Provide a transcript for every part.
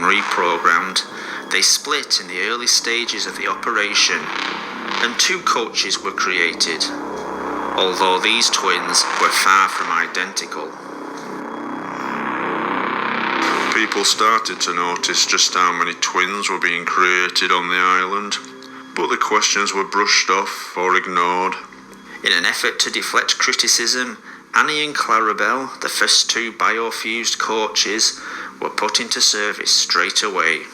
reprogrammed, they split in the early stages of the operation, and 2 coaches were created, although these twins were far from identical. People started to notice just how many twins were being created on the island, but the questions were brushed off or ignored. In an effort to deflect criticism, Annie and Clarabelle, the first 2 biofused coaches, were put into service straight away.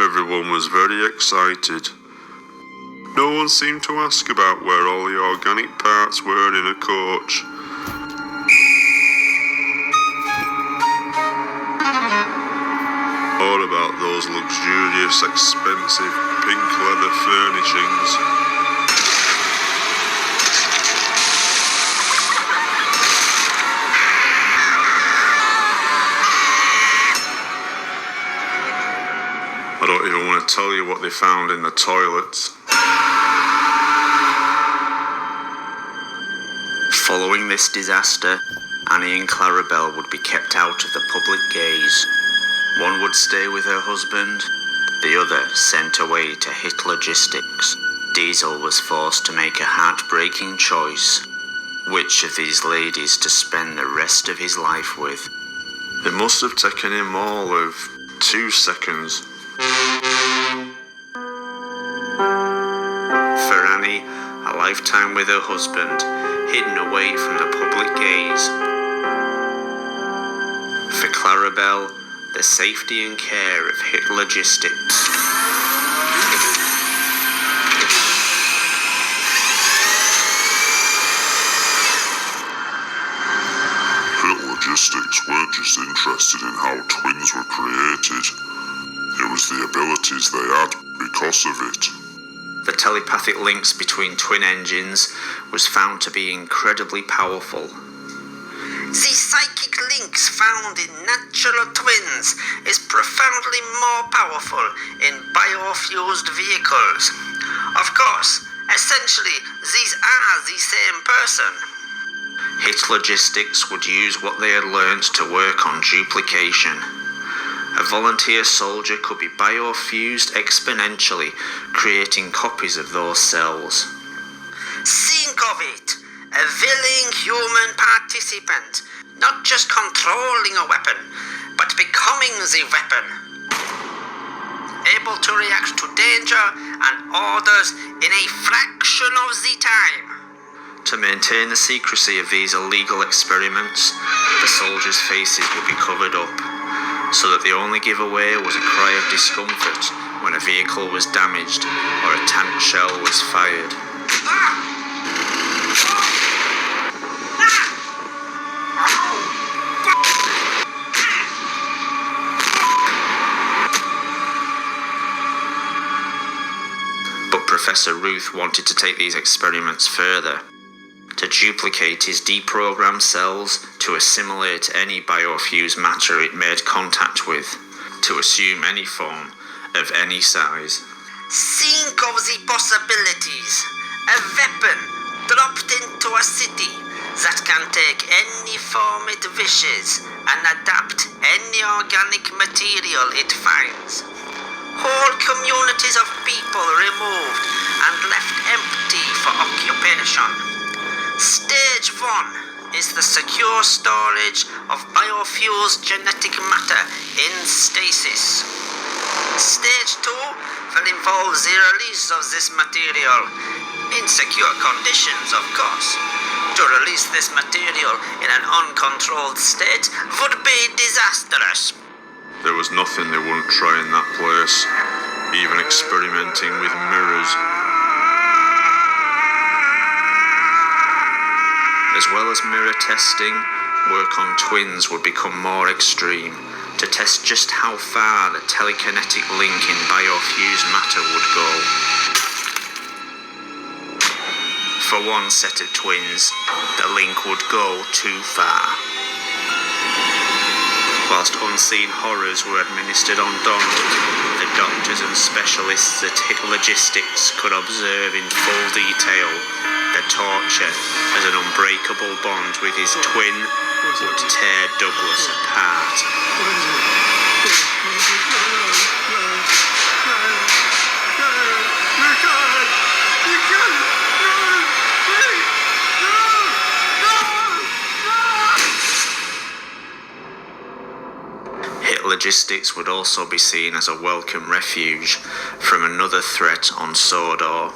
Everyone was very excited. No one seemed to ask about where all the organic parts were in a coach. Or about those luxurious, expensive pink leather furnishings. I don't even want to tell you what they found in the toilets. Following this disaster, Annie and Clarabelle would be kept out of the public gaze. One would stay with her husband, the other sent away to HIT Logistics. Diesel was forced to make a heartbreaking choice: which of these ladies to spend the rest of his life with. It must have taken him all of 2 seconds. For Annie, a lifetime with her husband, hidden away from the public gaze. For Clarabelle, the safety and care of HIT Logistics. HIT Logistics weren't just interested in how twins were created. It was the abilities they had because of it. The telepathic links between twin engines was found to be incredibly powerful. The psychic links found in natural twins is profoundly more powerful in biofused vehicles. Of course, essentially, these are the same person. HIT Logistics would use what they had learned to work on duplication. A volunteer soldier could be biofused exponentially, creating copies of those cells. Think of it. A willing human participant, not just controlling a weapon, but becoming the weapon. Able to react to danger and orders in a fraction of the time. To maintain the secrecy of these illegal experiments, the soldiers' faces would be covered up, so that the only giveaway was a cry of discomfort when a vehicle was damaged or a tank shell was fired. But Professor Ruth wanted to take these experiments further, to duplicate his deprogrammed cells to assimilate any biofused matter it made contact with, to assume any form of any size. Think of the possibilities. A weapon dropped into a city that can take any form it wishes and adapt any organic material it finds. Whole communities of people removed and left empty for occupation. Stage 1 is the secure storage of biofused genetic matter in stasis. Stage 2 will involve the release of this material, in secure conditions, of course. To release this material in an uncontrolled state would be disastrous. There was nothing they wouldn't try in that place, even experimenting with mirrors. As well as mirror testing, work on twins would become more extreme, to test just how far the telekinetic link in biofused matter would go. For one set of twins, the link would go too far. Whilst unseen horrors were administered on Donald, the doctors and specialists at HIT Logistics could observe in full detail the torture as an unbreakable bond with his twin would tear Douglas apart. Hit Logistics would also be seen as a welcome refuge from another threat on Sodor.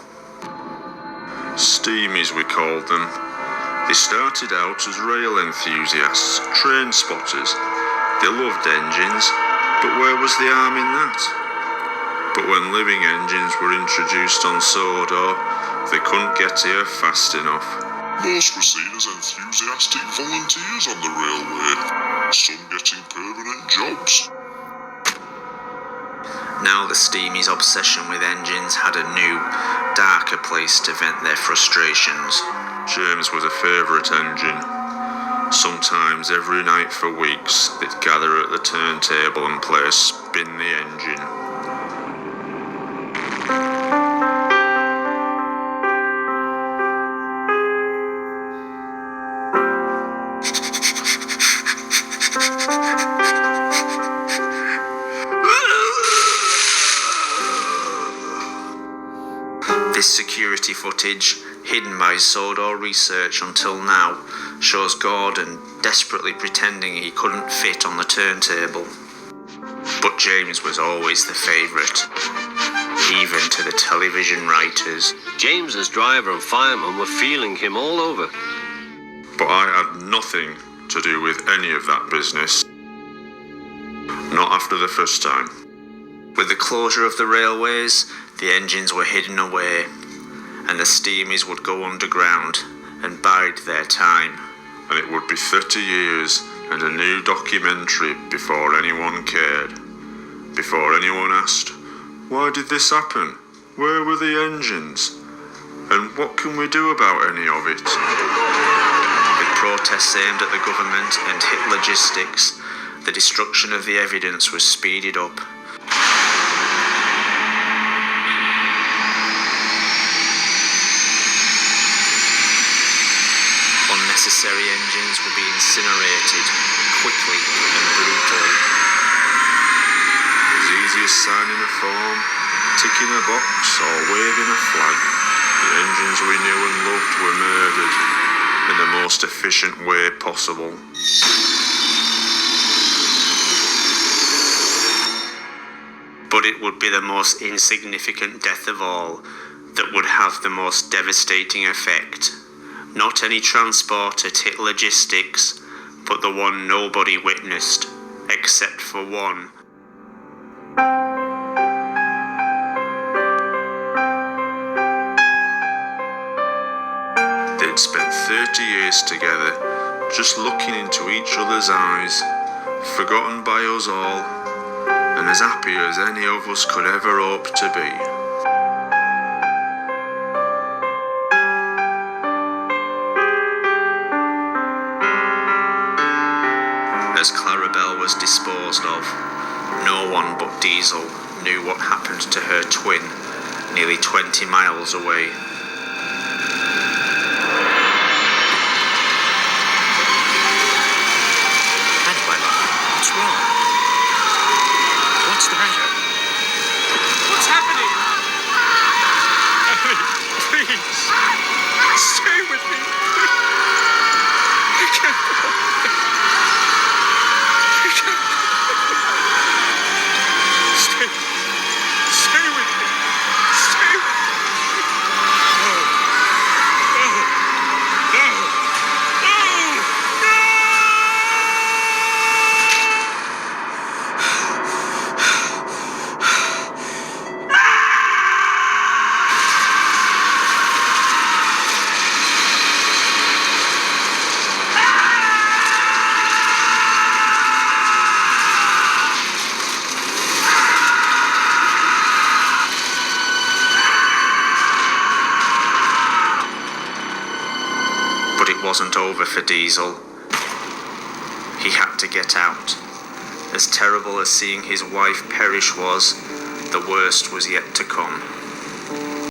Steamies, we called them. They started out as rail enthusiasts, train spotters. They loved engines, but where was the harm in that? But when living engines were introduced on Sodor, they couldn't get here fast enough. Most were seen as enthusiastic volunteers on the railway, some getting permanent jobs. Now the Steamies' obsession with engines had a new, darker place to vent their frustrations. James was a favourite engine. Sometimes every night for weeks they'd gather at the turntable and play Spin the Engine. This security footage, hidden by Sodor research until now, shows Gordon desperately pretending he couldn't fit on the turntable. But James was always the favourite, even to the television writers. James's driver and fireman were feeling him all over. But I had nothing to do with any of that business. Not after the first time. With the closure of the railways, the engines were hidden away, and the Steamies would go underground and bide their time. And it would be 30 years and a new documentary before anyone cared. Before anyone asked, why did this happen? Where were the engines? And what can we do about any of it? With protests aimed at the government and Hit Logistics, the destruction of the evidence was speeded up. Unnecessary engines would be incinerated quickly and brutally. As easy as signing a form, ticking a box, or waving a flag, the engines we knew and loved were murdered in the most efficient way possible. But it would be the most insignificant death of all that would have the most devastating effect. Not any transport at Hit Logistics, but the one nobody witnessed, except for one. They'd spent 30 years together, just looking into each other's eyes, forgotten by us all, and as happy as any of us could ever hope to be. As Clarabelle was disposed of, no one but Diesel knew what happened to her twin nearly 20 miles away. Anyway, what's wrong? What's the matter? What's happening? Annie, please, stay with me. I can't go. Stay with me. Stay with me. No. But it wasn't over for Diesel. He had to get out. As terrible as seeing his wife perish was, the worst was yet to come.